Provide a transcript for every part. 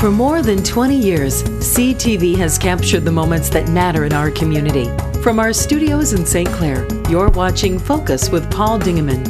For more than 20 years, CTV has captured the moments that matter in our community. From our studios in St. Clair, you're watching Focus with Paul Dingeman.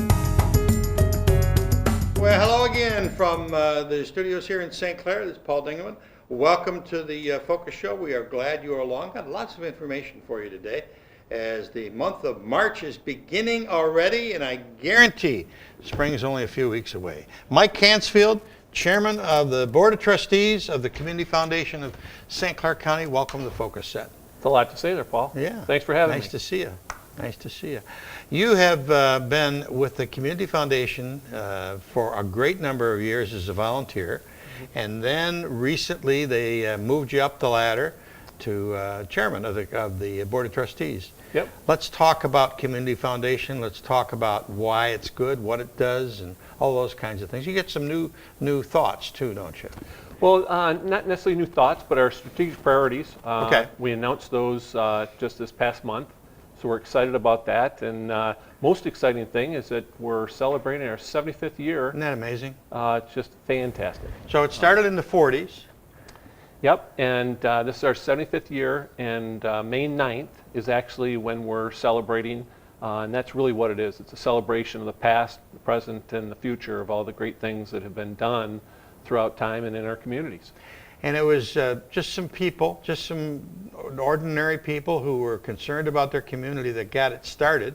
Well, hello again from the studios here in St. Clair. This is Paul Dingeman. Welcome to the Focus Show. We are glad you are along. Got lots of information for you today as the month of March is beginning already, and I guarantee spring is only a few weeks away. Mike Cansfield, Chairman of the Board of Trustees of the Community Foundation of St. Clair County. Welcome to the Focus Set. It's a lot to say there, Paul. Yeah. Thanks for having me. Nice to see you. Nice to see you. You have been with the Community Foundation for a great number of years as a volunteer, and then recently they moved you up the ladder to Chairman of the Board of Trustees. Yep. Let's talk about Community Foundation. Let's talk about why it's good, what it does, and all those kinds of things. You get some new thoughts too, don't you? Well, not necessarily new thoughts, but our strategic priorities. Okay. We announced those just this past month, so we're excited about that. And most exciting thing is that we're celebrating our 75th year. Isn't that amazing? It's just fantastic. So it started in the 40s. Yep, and this is our 75th year, and May 9th is actually when we're celebrating, and that's really what it is. It's a celebration of the past, the present, and the future of all the great things that have been done throughout time and in our communities. And it was just some people, just some ordinary people who were concerned about their community that got it started,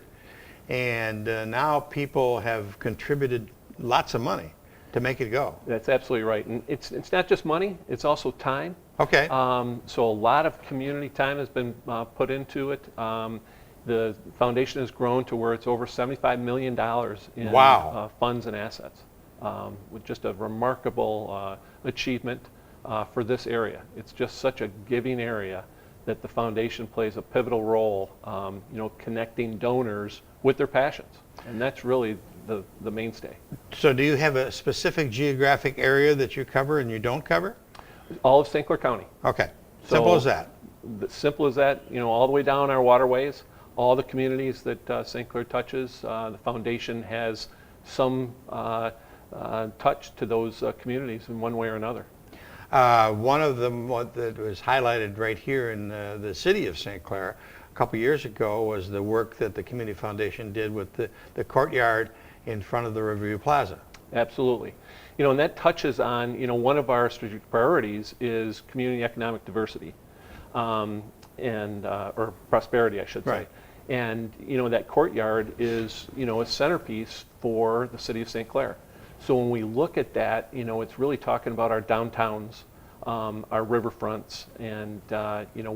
and now people have contributed lots of money to make it go. That's absolutely right, and it's not just money, it's also time. Okay. So a lot of community time has been put into it. The foundation has grown to where it's over $75 million in Wow. Funds and assets, with just a remarkable achievement for this area. It's just such a giving area that the foundation plays a pivotal role, connecting donors with their passions, and that's really the mainstay. So do you have a specific geographic area that you cover and you don't cover? All of St. Clair County. Okay, simple as that. Simple as that, all the way down our waterways, all the communities that St. Clair touches, the foundation has some touch to those communities in one way or another. One of them that was highlighted right here in the city of St. Clair a couple years ago was the work that the Community Foundation did with the courtyard in front of the Riverview Plaza. Absolutely. And that touches on, one of our strategic priorities is community economic diversity, or prosperity, I should say. Right. And, that courtyard is, a centerpiece for the city of St. Clair. So when we look at that, it's really talking about our downtowns, our riverfronts, and,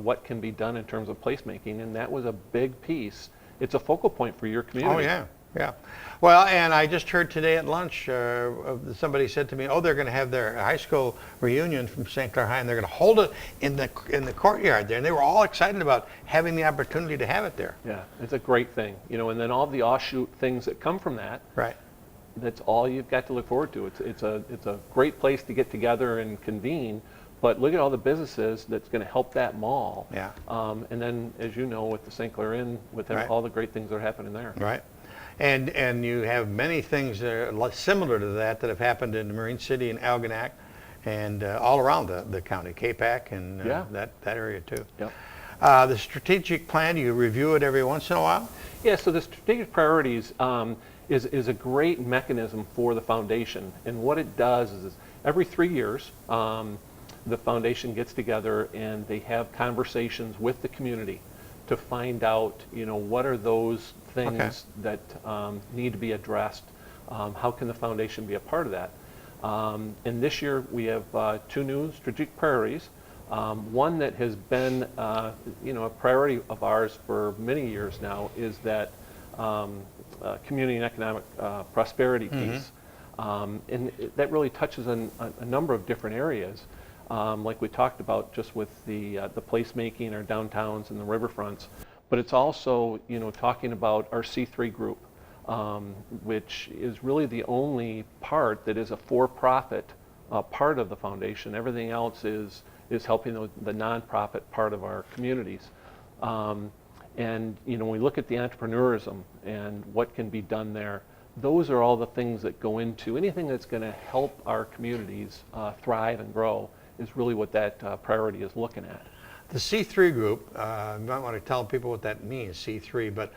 what can be done in terms of placemaking. And that was a big piece. It's a focal point for your community. Oh, yeah. Yeah. Well, and I just heard today at lunch, somebody said to me, they're going to have their high school reunion from St. Clair High, and they're going to hold it in the courtyard there. And they were all excited about having the opportunity to have it there. Yeah, it's a great thing. And then all the offshoot things that come from that. Right. That's all you've got to look forward to. It's a great place to get together and convene. But look at all the businesses that's going to help that mall. Yeah. And then, as you know, with the St. Clair Inn, with Right. all the great things that are happening there. Right. And you have many things similar to that have happened in Marine City and Algonac and all around the county, Capac and that area too. Yep. The strategic plan, you review it every once in a while? Yeah, so the strategic priorities is a great mechanism for the foundation. And what it does is every 3 years, the foundation gets together and they have conversations with the community to find out, what are those things that need to be addressed. How can the foundation be a part of that? And this year we have 2 new strategic priorities. One that has been, a priority of ours for many years now is that community and economic prosperity piece. And that really touches on a number of different areas. Like we talked about just with the placemaking, our downtowns and the riverfronts. But it's also, talking about our C3 group, which is really the only part that is a for-profit part of the foundation. Everything else is helping the nonprofit part of our communities. And when we look at the entrepreneurism and what can be done there, those are all the things that go into anything that's going to help our communities thrive and grow. is really what that priority is looking at. The C3 group, you might want to tell people what that means, C3, but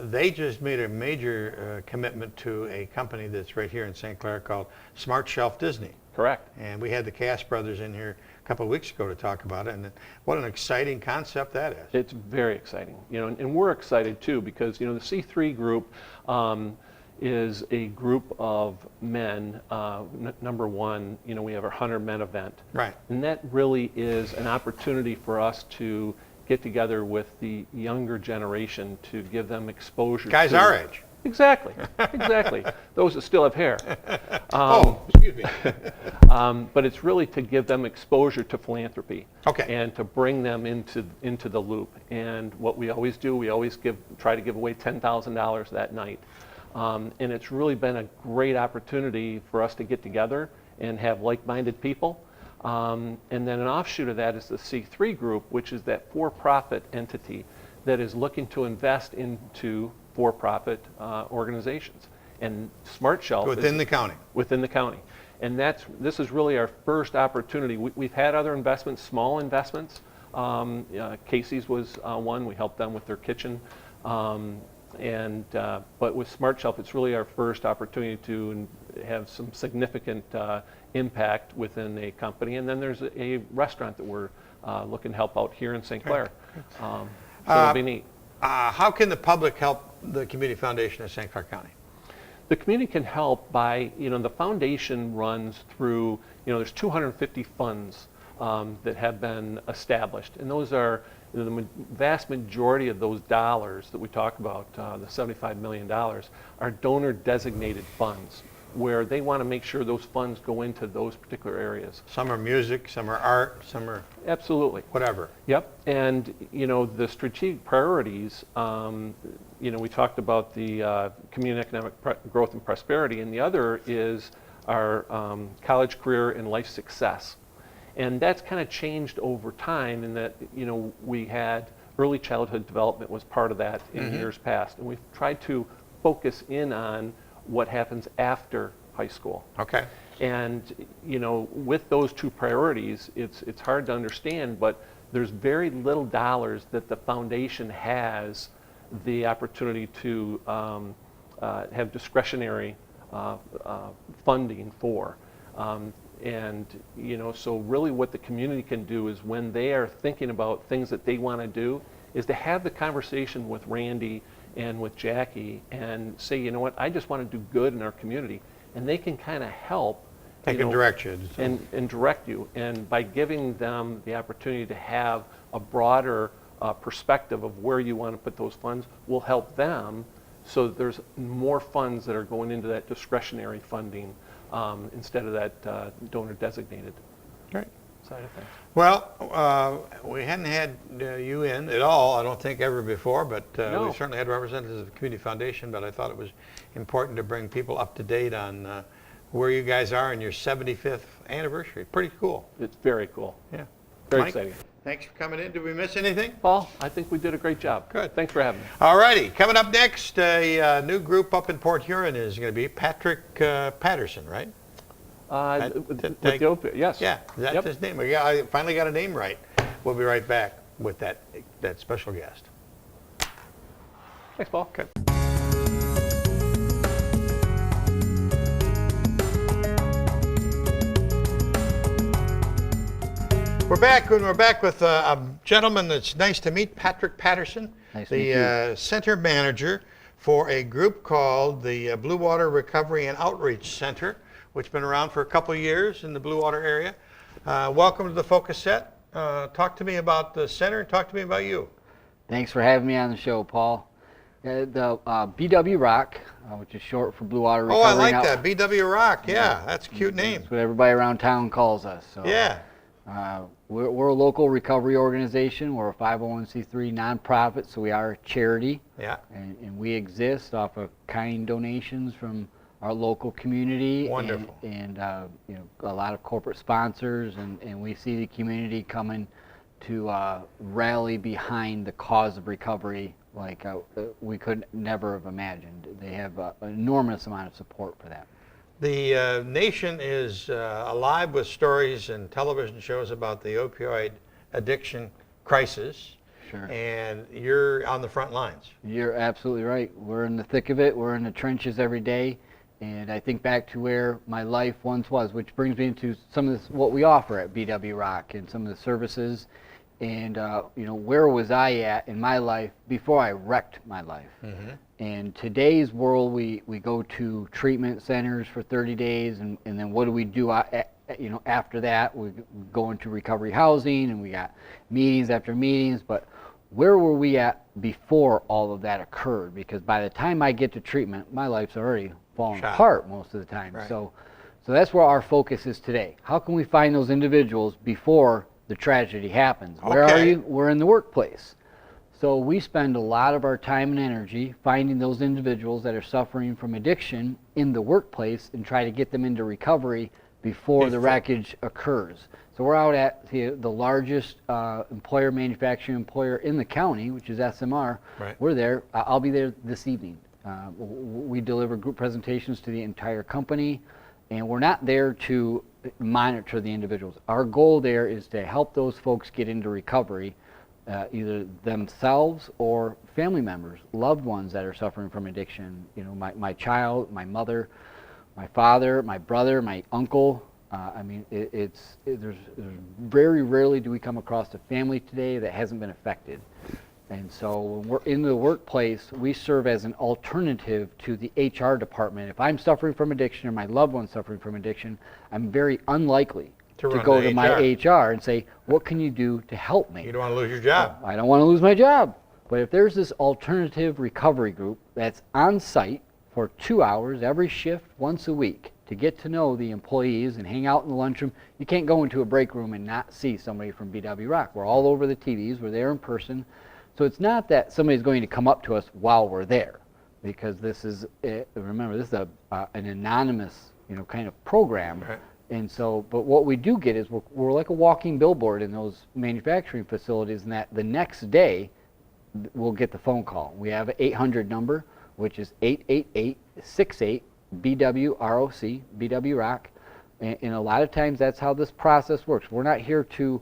they just made a major commitment to a company that's right here in St. Clair called Smart Shelf Disney. Correct. And we had the Cass brothers in here a couple of weeks ago to talk about it, and what an exciting concept that is. It's very exciting, and we're excited too, because the C3 group is a group of men. Number one, we have our 100 Men event, Right. and that really is an opportunity for us to get together with the younger generation to give them exposure. Guys our age. Exactly. Those that still have hair. Excuse me. But it's really to give them exposure to philanthropy. Okay. And to bring them into the loop. And what we always do, we always try to give away $10,000 that night. And it's really been a great opportunity for us to get together and have like-minded people. And then an offshoot of that is the C3 group, which is that for-profit entity that is looking to invest into for-profit organizations. And Smart Shelf Within the county. Within the county. And this is really our first opportunity. We've had other investments, small investments. Casey's was one. We helped them with their kitchen. But with Smart Shelf, it's really our first opportunity to have some significant impact within a company. And then there's a restaurant that we're looking to help out here in St. Clair. So it'll be neat. How can the public help the Community Foundation of St. Clair County? The community can help by, the foundation runs through, there's 250 funds that have been established. And those are, the vast majority of those dollars that we talk about, the $75 million, are donor designated funds, where they want to make sure those funds go into those particular areas. Some are music, some are art, some are... Absolutely. Whatever. Yep. And, the strategic priorities, we talked about the community economic growth and prosperity, and the other is our college, career, and life success. And that's kind of changed over time in that, we had early childhood development was part of that in years past. And we've tried to focus in on what happens after high school. Okay. And, with those two priorities, it's hard to understand, but there's very little dollars that the foundation has the opportunity to have discretionary funding for. So really what the community can do is when they are thinking about things that they want to do, is to have the conversation with Randy and with Jackie and say, you know what, I just want to do good in our community. And they can kind of help. They can direct you. And direct you. And by giving them the opportunity to have a broader perspective of where you want to put those funds will help them so that there's more funds that are going into that discretionary funding instead of that donor designated Right. side of things. Well, we hadn't had you in at all, I don't think, ever before, but No. we certainly had representatives of the Community Foundation, but I thought it was important to bring people up to date on where you guys are in your 75th anniversary. Pretty cool. It's very cool. Yeah. Very Mike, exciting. Thanks for coming in. Did we miss anything? Paul, I think we did a great job. Good. Thanks for having me. All righty. Coming up next, a new group up in Port Huron is going to be Patrick Patterson, right? Yes. Yeah, that's Yep. his name. I finally got a name right. We'll be right back with that special guest. Thanks, Paul. Okay. We're back, and we're back with a gentleman that's nice to meet, Patrick Patterson, Nice to meet you. center manager for a group called the Blue Water Recovery and Outreach Center, which has been around for a couple of years in the Blue Water area. Welcome to the Focus Set. Talk to me about the center. Talk to me about you. Thanks for having me on the show, Paul. The BWROC, which is short for Blue Water Recovery. Oh, I like and that. BWROC. Yeah, that's a cute name. That's what everybody around town calls us. So, Yeah. we're a local recovery organization. We're a 501c3 nonprofit, so we are a charity. Yeah. And we exist off of kind donations from our local community. Wonderful. And a lot of corporate sponsors, and we see the community coming to rally behind the cause of recovery like we could never have imagined. They have an enormous amount of support for that. The nation is alive with stories and television shows about the opioid addiction crisis. Sure. And you're on the front lines. You're absolutely right. We're in the thick of it. We're in the trenches every day. And I think back to where my life once was, which brings me into some of this, what we offer at BWROC and some of the services. And, where was I at in my life before I wrecked my life? Mm-hmm. In today's world, we go to treatment centers for 30 days, and then what do we do after that? We go into recovery housing, and we got meetings after meetings. But where were we at before all of that occurred? Because by the time I get to treatment, my life's already falling apart most of the time. Right. So that's where our focus is today. How can we find those individuals before the tragedy happens? Where are you? We're in the workplace. So we spend a lot of our time and energy finding those individuals that are suffering from addiction in the workplace and try to get them into recovery before the wreckage occurs. So we're out at the largest manufacturing employer in the county, which is SMR. Right. We're there. I'll be there this evening. We deliver group presentations to the entire company, and we're not there to monitor the individuals. Our goal there is to help those folks get into recovery, either themselves or family members, loved ones that are suffering from addiction. My child, my mother, my father, my brother, my uncle. There's very rarely do we come across a family today that hasn't been affected. And so when we're in the workplace, we serve as an alternative to the HR department. If I'm suffering from addiction or my loved one's suffering from addiction, I'm very unlikely to go to my HR and say, what can you do to help me? You don't want to lose your job. I don't want to lose my job. But if there's this alternative recovery group that's on site for 2 hours every shift once a week to get to know the employees and hang out in the lunchroom, you can't go into a break room and not see somebody from BWROC. We're all over the TVs. We're there in person. So it's not that somebody's going to come up to us while we're there, because this is, remember, this is an anonymous, kind of program. Right. And so, but what we do get is we're like a walking billboard in those manufacturing facilities, and that the next day we'll get the phone call. We have an 800 number, which is 888-68-BWROC, BWROC. And a lot of times that's how this process works. We're not here to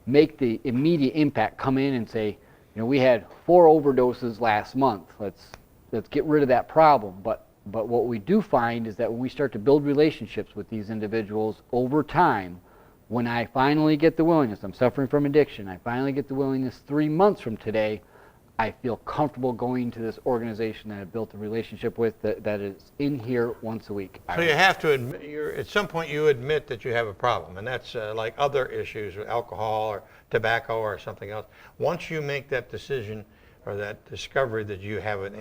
make the immediate impact, come in and say, we had 4 overdoses last month. Let's get rid of that problem. But what we do find is that when we start to build relationships with these individuals over time, when I finally get the willingness, I'm suffering from addiction, I finally get the willingness 3 months from today, I feel comfortable going to this organization that I've built a relationship with that is in here once a week. So you have to admit, at some point you admit that you have a problem, and that's like other issues with alcohol or tobacco or something else. Once you make that decision or that discovery that you have an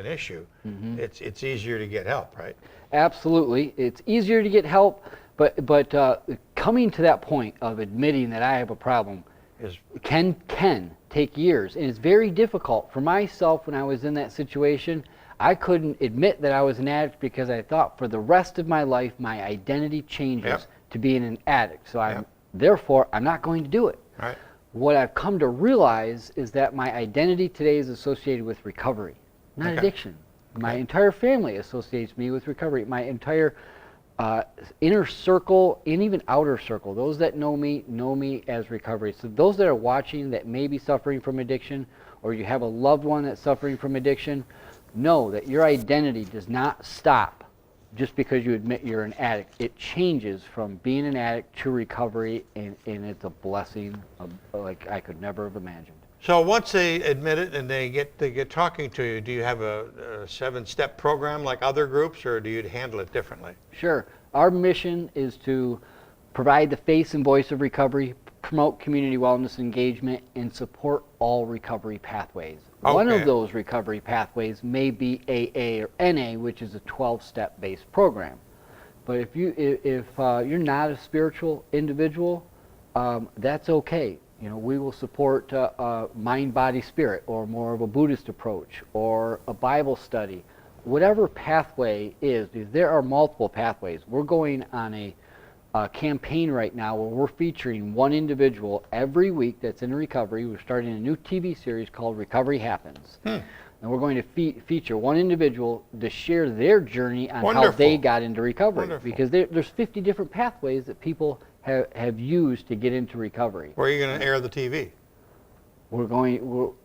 issue, mm-hmm. it's easier to get help, right? Absolutely, it's easier to get help, but coming to that point of admitting that I have a problem can take years, and it's very difficult for myself. When I was in that situation, I couldn't admit that I was an addict because I thought for the rest of my life my identity changes to being an addict. So therefore I'm not going to do it. Right. What I've come to realize is that my identity today is associated with recovery, not addiction. My entire family associates me with recovery. My entire inner circle and even outer circle, those that know me as recovery. So those that are watching that may be suffering from addiction, or you have a loved one that's suffering from addiction, know that your identity does not stop just because you admit you're an addict. It changes from being an addict to recovery, and it's a blessing like I could never have imagined. So once they admit it and they get talking to you, do you have a 7-step program like other groups, or do you handle it differently? Sure. Our mission is to provide the face and voice of recovery, promote community wellness engagement, and support all recovery pathways. Okay. One of those recovery pathways may be AA or NA, which is a 12-step based program. But if you're not a spiritual individual, that's okay. We will support mind, body, spirit, or more of a Buddhist approach, or a Bible study. Whatever pathway is, because there are multiple pathways. We're going on a campaign right now where we're featuring one individual every week that's in recovery. We're starting a new TV series called Recovery Happens. and we're going to feature one individual to share their journey on how Wonderful. they got into recovery. Wonderful. Because there's 50 different pathways that people have used to get into recovery. Where are you going to air the TV?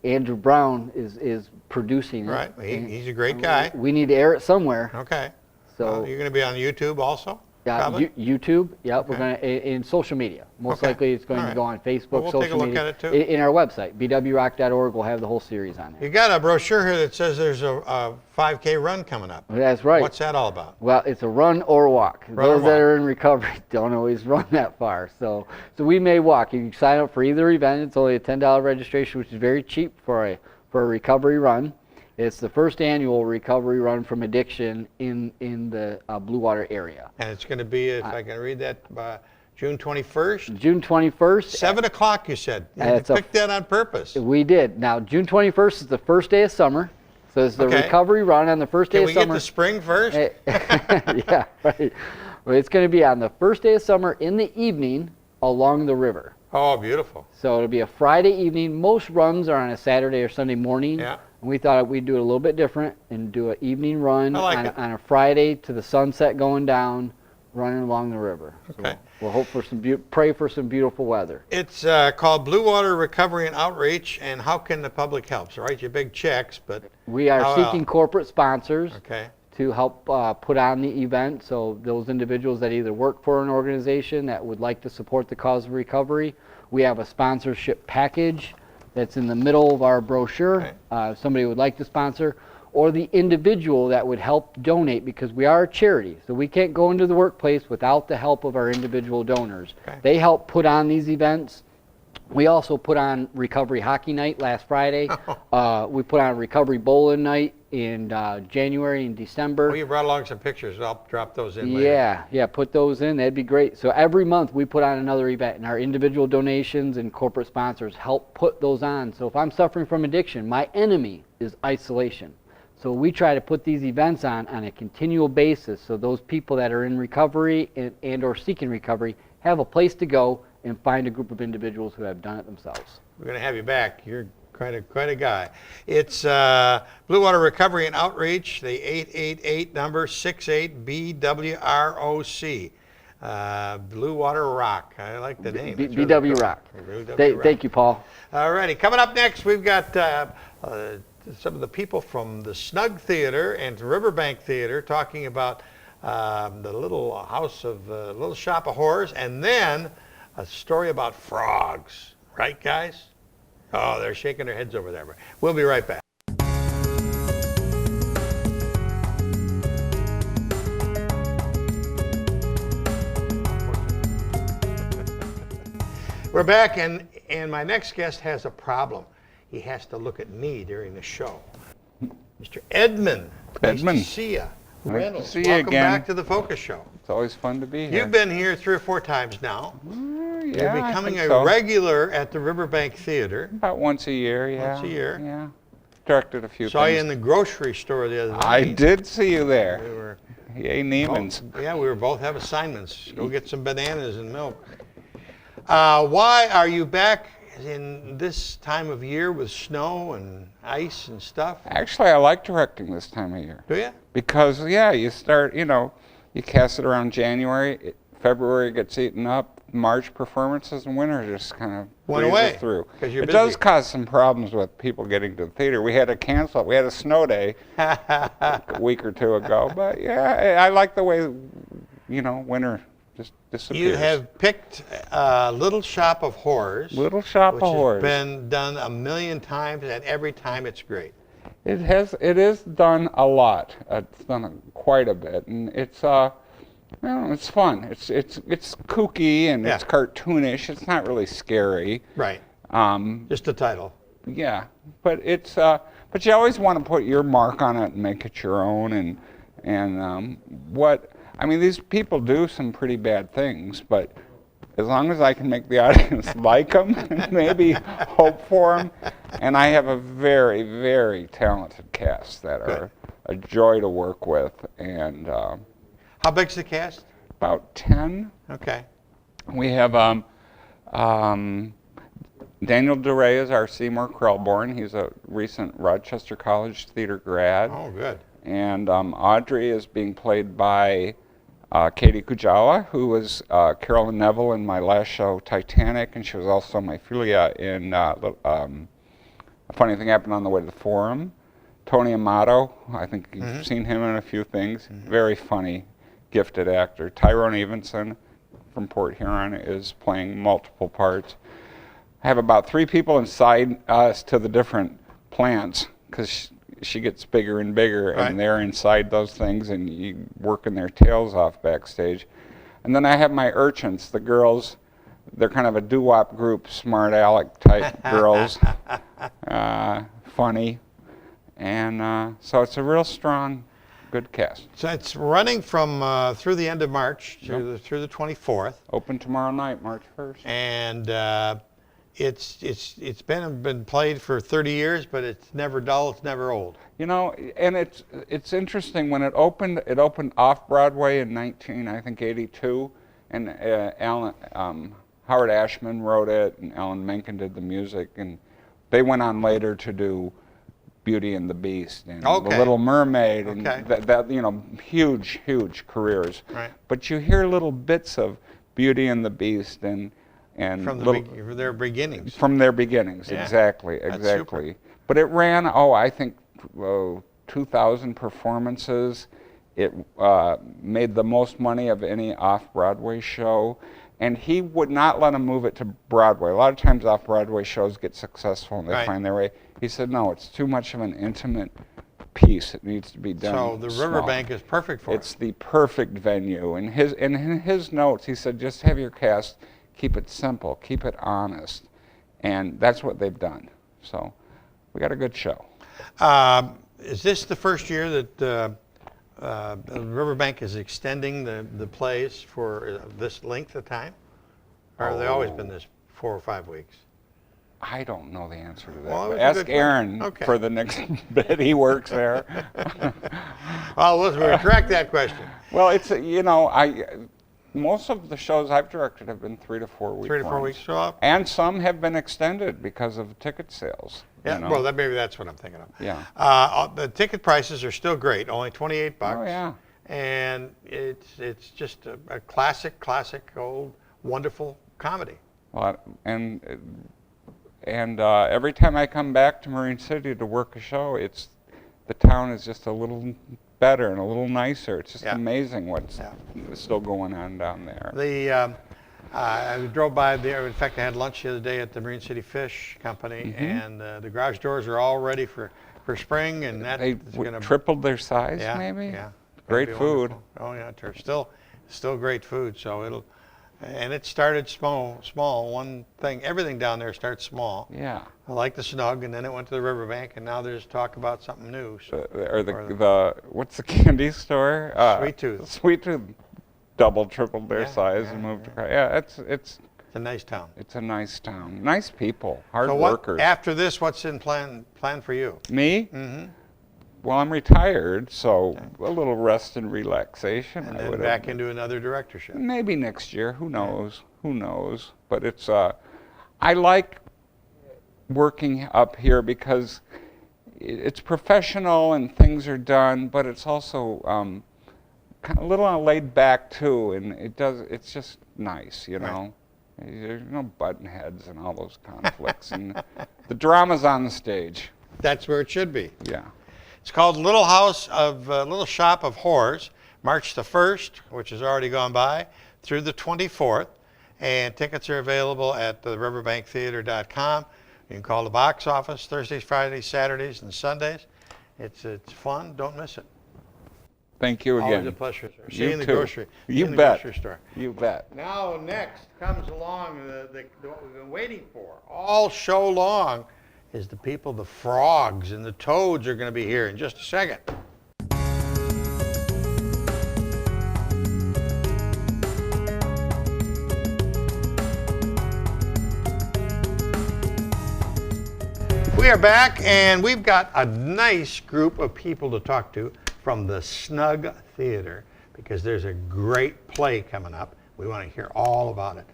Andrew Brown is producing it. Right. and He's a great guy. We need to air it somewhere. Okay. So You're going to be on YouTube also? Probably? YouTube, yep, we're Okay. going to, in social media. Most Okay. likely it's going All to right. go on Facebook, Well, we'll social take a look media. at it, too. In our website, BWROC.org, we'll have the whole series on there. You got a brochure here that says there's a 5K run coming up. That's right. What's that all about? Well, it's a run or walk. Run or Those that walk. are in recovery don't always run that far. So we may walk. You can sign up for either event. It's only a $10 registration, which is very cheap for a recovery run. It's the first annual recovery run from addiction in the Blue Water area. And it's going to be, if I can read that, June 21st? June 21st. 7 o'clock, you said. You It's a- picked that on purpose. We did. Now, June 21st is the first day of summer. So it's the Okay. recovery run on the first day Can of we get summer. the spring first? Yeah, right. Well, it's going to be on the first day of summer in the evening along the river. Oh, beautiful. So it'll be a Friday evening. Most runs are on a Saturday or Sunday morning. Yeah. And we thought we'd do it a little bit different and do an evening run I like it. on a Friday to the sunset going down, running along the river. Okay. So we'll hope for pray for some beautiful weather. It's called Blue Water Recovery and Outreach, and how can the public help? So write you big checks, but We are how seeking corporate sponsors okay. to help put on the event. So those individuals that either work for an organization that would like to support the cause of recovery, we have a sponsorship package that's in the middle of our brochure. Okay. If somebody would like to sponsor, or the individual that would help donate, because we are a charity, so we can't go into the workplace without the help of our individual donors. Okay. They help put on these events. We also put on Recovery Hockey Night last Friday. We put on Recovery Bowling Night in January and December. Well, you brought along some pictures. I'll drop those in later. Yeah, put those in. That'd be great. So every month we put on another event, and our individual donations and corporate sponsors help put those on. So if I'm suffering from addiction, my enemy is isolation. So we try to put these events on a continual basis, so those people that are in recovery and or seeking recovery have a place to go and find a group of individuals who have done it themselves. We're going to have you back. You're quite a guy. It's Blue Water Recovery and Outreach, the 888 number 68 BWROC. Blue Water Rock. I like the name. It's really BWROC. cool. BWROC. Thank you, Paul. All righty. Coming up next, we've got some of the people from the Snug Theater and Riverbank Theater talking about the little house of little shop of horrors, and then a story about frogs. Right, guys? Oh, they're shaking their heads over there. We'll be right back. We're back, and my next guest has a problem. He has to look at me during the show. Mr. Edmund. Edmund. Nice to see you. Nice Reynolds, to see you welcome again. back to the Focus Show. It's always fun to be here. You've been here 3 or 4 times now. Yeah, You're I becoming think a so. regular at the Riverbank Theater. About once a year, yeah. Once a year. Yeah. Directed a few Saw you things. in the grocery store the other night. I did see you We there. were Yay, Neiman's. yeah, we were both have assignments. Go get some bananas and milk. Why are you back in this time of year with snow and ice and stuff? Actually, I like directing this time of year. Do you? Because, yeah, you start, you cast it around January, February gets eaten up, March performances, and winter just kind of Went breezes away, through. 'cause you're It does busy. cause some problems with people getting to the theater. We had to cancel it. We had a snow day a week or two ago. But, yeah, I like the way, winter just disappears. You have picked Little Shop of Horrors. Little Shop which of Horrors. has been done a million times, and every time it's great. It is done a lot. It's done quite a bit, and it's it's fun. It's kooky and Yeah. it's cartoonish. It's not really scary. Right. Just the title. Yeah, but it's but you always want to put your mark on it and make it your own. These people do some pretty bad things, but as long as I can make the audience like them and maybe hope for them, and I have a very, very talented cast that are a joy to work with, and How big's the cast? about 10. Okay. We have Daniel DeRay is our Seymour Krelborn. He's a recent Rochester College theater grad. Oh, good. And Audrey is being played by Katie Kujawa, who was Carolyn Neville in my last show, Titanic, and she was also my Philia in A Funny Thing Happened on the Way to the Forum. Tony Amato, I think you've seen him in a few things. Very funny, gifted actor. Tyrone Evenson from Port Huron is playing multiple parts. I have about 3 people inside us to the different plants because she gets bigger and bigger, and they're inside those things, and you working their tails off backstage. And then I have my urchins, the girls. They're kind of a doo-wop group, smart aleck type girls, funny, and so it's a real strong, good cast. So it's running from through the end of March through the 24th. Open tomorrow night, March 1st. And it's been played for 30 years, but it's never dull, it's never old. You know, and it's interesting, when it opened off Broadway in 1982, and Howard Ashman wrote it, and Alan Menken did the music, and they went on later to do Beauty and the Beast and The Little Mermaid, and that you know, huge careers. Right. But you hear little bits of Beauty and the Beast and From their beginnings. From their beginnings, Yeah. exactly. But it ran, I think 2,000 performances. It made the most money of any off-Broadway show. And he would not let them move it to Broadway. A lot of times off-Broadway shows get successful and they find their way. He said, no, it's too much of an intimate piece. It needs to be done So the small. Riverbank is perfect for it. It's the perfect venue. And in his notes, he said, just have your cast keep it simple, keep it honest. And that's what they've done. So we got a good show. Is this the first year that Riverbank is extending the plays for this length of time? Or have they always been this 4 or 5 weeks? I don't know the answer to that. Well, ask Aaron for the next bit. He works there. Well, let's retract that question. Well, it's, most of the shows I've directed have been 3 to 4 weeks. 3 to 4 weeks show up? And some have been extended because of ticket sales. Yeah, well, maybe that's what I'm thinking of. Yeah. The ticket prices are still great, only $28. Oh, yeah. And it's just a classic, old, wonderful comedy. Well, and every time I come back to Marine City to work a show, the town is just a little better and a little nicer. It's just amazing what's still going on down there. I drove by there. In fact, I had lunch the other day at the Marine City Fish Company, and the garage doors are all ready for spring, and They tripled their size, maybe? Yeah. Great food. Wonderful. Oh yeah, still great food. So it started small. Everything down there starts small. Yeah. I like the Snug, and then it went to the Riverbank, and now there's talk about something new. So, what's the candy store? Sweet Tooth. Sweet Tooth tripled their size and moved across. Yeah, it's a nice town. It's a nice town. Nice people, hard So workers. After this, what's in plan for you? Me? Mm-hmm. Well, I'm retired, so a little rest and relaxation. And then back into another directorship. Maybe next year. Who knows? Who knows? But it's I like working up here because it's professional and things are done, but it's also kind of a little laid back too, and it's just nice, you know. There's no button heads and all those conflicts, and the drama's on the stage. That's where it should be. Yeah. It's called Little Shop of Horrors, March the 1st, which has already gone by, through the 24th, and tickets are available at the riverbanktheater.com. You can call the box office Thursdays, Fridays, Saturdays, and Sundays. It's fun. Don't miss it. Thank you again. Always a pleasure, sir. See you in the grocery. You bet. Grocery store. You bet. Now next comes along what we've been waiting for all show long is the people, the frogs and the toads are going to be here in just a second. We are back, and we've got a nice group of people to talk to from the Snug Theater because there's a great play coming up. We want to hear all about it.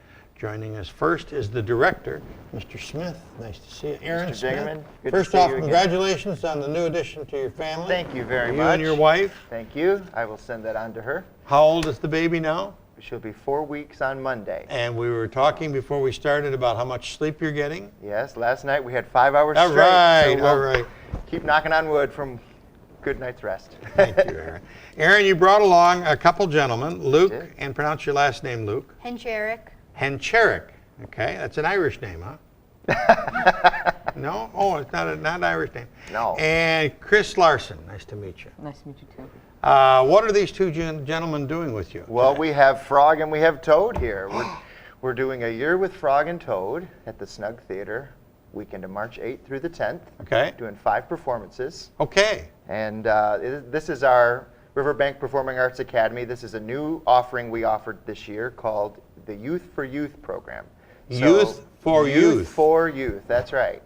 Joining us first is the director, Mr. Smith. Nice to see you. Aaron Mr. Smith. Dingerman, good to First see off, you again. congratulations on the new addition to your family. Thank you very You much. and your wife. Thank you. I will send that on to her. How old is the baby now? She'll be 4 weeks on Monday. And we were talking before we started about how much sleep you're getting. Yes, last night we had 5 hours All straight. right, so all we'll right. Keep knocking on wood from good night's rest. Thank you, Aaron. Aaron, you brought along a couple gentlemen, Luke, did. and pronounce your last name, Luke. Hencherick. Hencherick. Okay, that's an Irish name, huh? No? Oh, it's not an Irish name. No. And Chris Larson. Nice to meet you. Nice to meet you too. What are these two gentlemen doing with you? Well, we have Frog and we have Toad here. We're doing a year with Frog and Toad at the Snug Theater, weekend of March 8th through the 10th. Okay. Doing 5 performances. Okay. And this is our Riverbank Performing Arts Academy. This is a new offering we offered this year called the Youth for Youth program. Youth for Youth. Youth for Youth, that's right.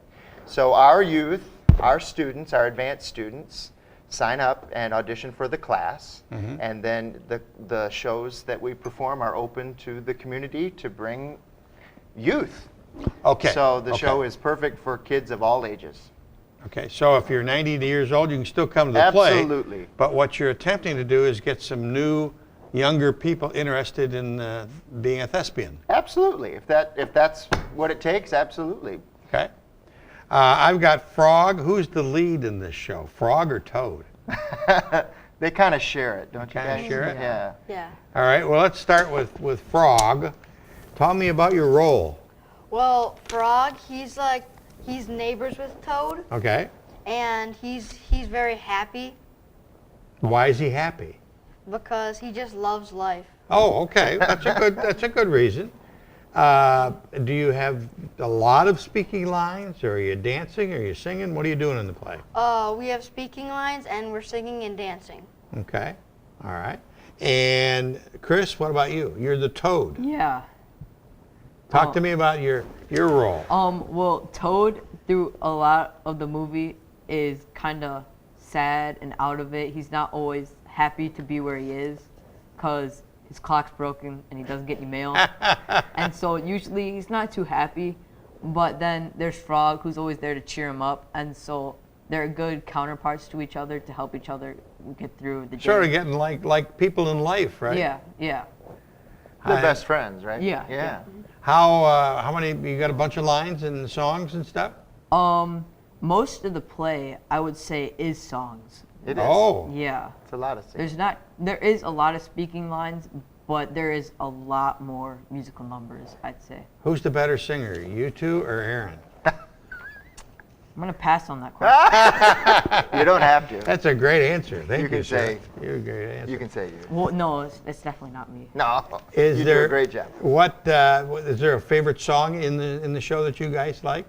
So our youth, our students, our advanced students, sign up and audition for the class, and then the shows that we perform are open to the community to bring youth. Okay. So the okay. show is perfect for kids of all ages. Okay, so if you're 90 years old, you can still come to the play. Absolutely. But what you're attempting to do is get some new, younger people interested in being a thespian. Absolutely. If that's what it takes, absolutely. Okay. I've got Frog. Who's the lead in this show, Frog or Toad? They kind of share it, don't you Kinda guys? share it? Yeah. Yeah. All right, well, let's start with Frog. Tell me about your role. Well, Frog, he's neighbors with Toad, Okay. and he's very happy Why is he happy? because he just loves life. Oh, okay. That's a good reason. Do you have a lot of speaking lines, or are you dancing, or are you singing? What are you doing in the play? We have speaking lines, and we're singing and dancing. Okay. All right. And Chris, what about you? You're the Toad. Yeah. Talk to me about your role. Well, Toad, through a lot of the movie, is kind of sad and out of it. He's not always happy to be where he is, because his clock's broken and he doesn't get any mail. And so usually he's not too happy. But then there's Frog, who's always there to cheer him up. And so they're good counterparts to each other to help each other get through the day. Sort of getting like people in life, right? Yeah, yeah. They're best friends, right? Yeah, Yeah. How many? You got a bunch of lines and songs and stuff? Most of the play, I would say, is songs. It is. Oh. Yeah. It's a lot of singing. There is a lot of speaking lines, but there is a lot more musical numbers, I'd say. Who's the better singer, you two or Aaron? I'm going to pass on that question. You don't have to. That's a great answer. Thank you, You can sir. say- You're a great answer. You can say you. Well, no, it's definitely not me. No. Is you there do a great job. What is there a favorite song in the show that you guys like?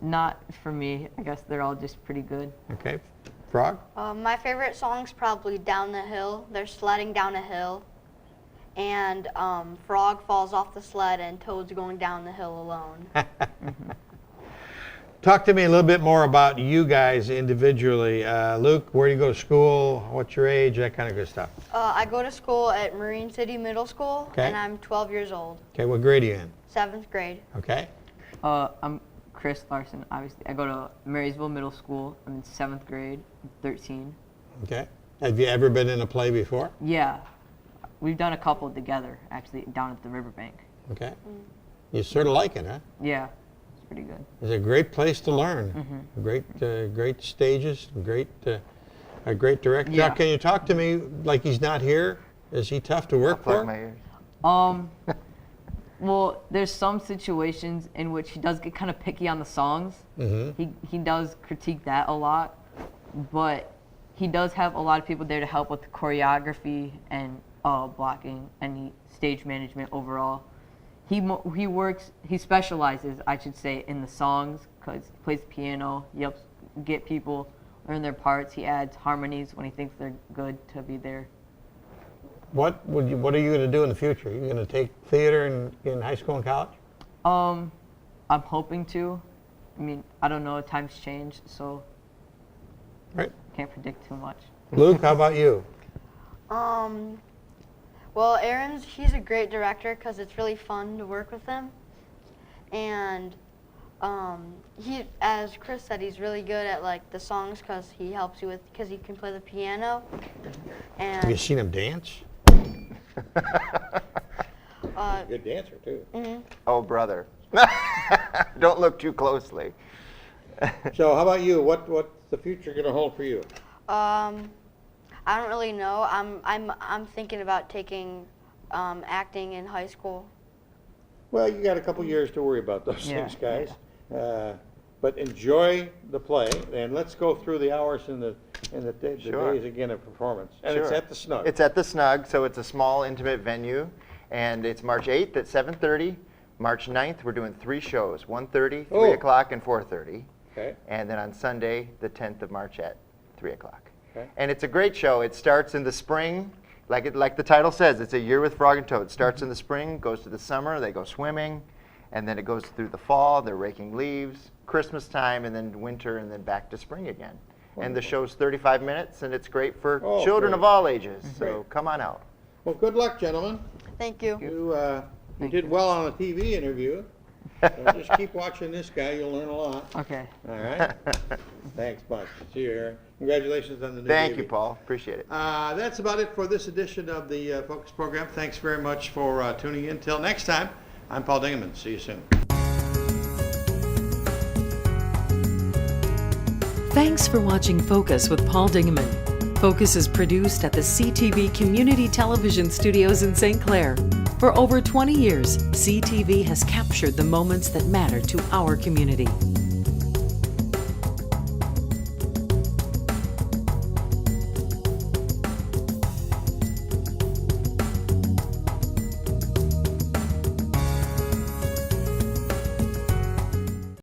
Not for me. I guess they're all just pretty good. Okay, Frog. My favorite song's probably Down the Hill. They're sledding down a hill, and Frog falls off the sled, and Toad's going down the hill alone. Talk to me a little bit more about you guys individually. Luke, where do you go to school? What's your age? That kind of good stuff. I go to school at Marine City Middle School, Okay. and I'm 12 years old, Okay, what grade are you in? 7th grade. Okay. I'm Chris Larson, obviously. I go to Marysville Middle School. I'm in 7th grade. I'm 13. Okay. Have you ever been in a play before? Yeah. We've done a couple together, actually, down at the Riverbank. Okay. You sort of like it, huh? Yeah. It's pretty good. It's a great place to learn. Great stages, a great director. Yeah. Now, can you talk to me like he's not here? Is he tough to work Plug for? my ears. Well, there's some situations in which he does get kind of picky on the songs. He does critique that a lot, but he does have a lot of people there to help with the choreography and blocking and stage management overall. He specializes, I should say, in the songs, because he plays the piano. He helps get people learn their parts. He adds harmonies when he thinks they're good to be there. What are you going to do in the future? Are you going to take theater in high school and college? I'm hoping to. I mean, I don't know. Times change, so Right. can't predict too much. Luke, how about you? Well, he's a great director because it's really fun to work with him. And as Chris said, he's really good at like the songs because he helps you because he can play the piano. Have you And seen him dance? Good dancer too. Oh, brother. Don't look too closely. So how about you? What's the future going to hold for you? I don't really know. I'm thinking about taking acting in high school. Well, you got a couple years to worry about those Yeah, things, guys. But enjoy the play, and let's go through the hours and the Sure. days again of performance. And it's Sure. at the Snug. It's at the Snug, so it's a small, intimate venue, and it's March 8th at 7:30. March 9th, we're doing 3 shows, 1:30, 3 Oh. o'clock, and 4:30. Okay. And then on Sunday, the 10th of March at 3 o'clock. Okay. And it's a great show. It starts in the spring, like the title says, it's a year with Frog&Toad. It starts in the spring, goes to the summer, they go swimming, and then it goes through the fall, they're raking leaves, Christmas time, and then winter, and then back to spring again. And the show's 35 minutes, and it's great for Oh, children great. of all ages, so Great. come on out. Well, good luck, gentlemen. Thank you. You did well on a TV interview. So just keep watching this guy. You'll learn a lot. Okay. All right. Thanks much. See you, Aaron. Congratulations on the new Thank baby. you, Paul. Appreciate it. That's about it for this edition of the Focus program. Thanks very much for tuning in. Till next time, I'm Paul Dingeman. See you soon. Thanks for watching Focus with Paul Dingeman. Focus is produced at the CTV Community Television Studios in St. Clair. For over 20 years, CTV has captured the moments that matter to our community.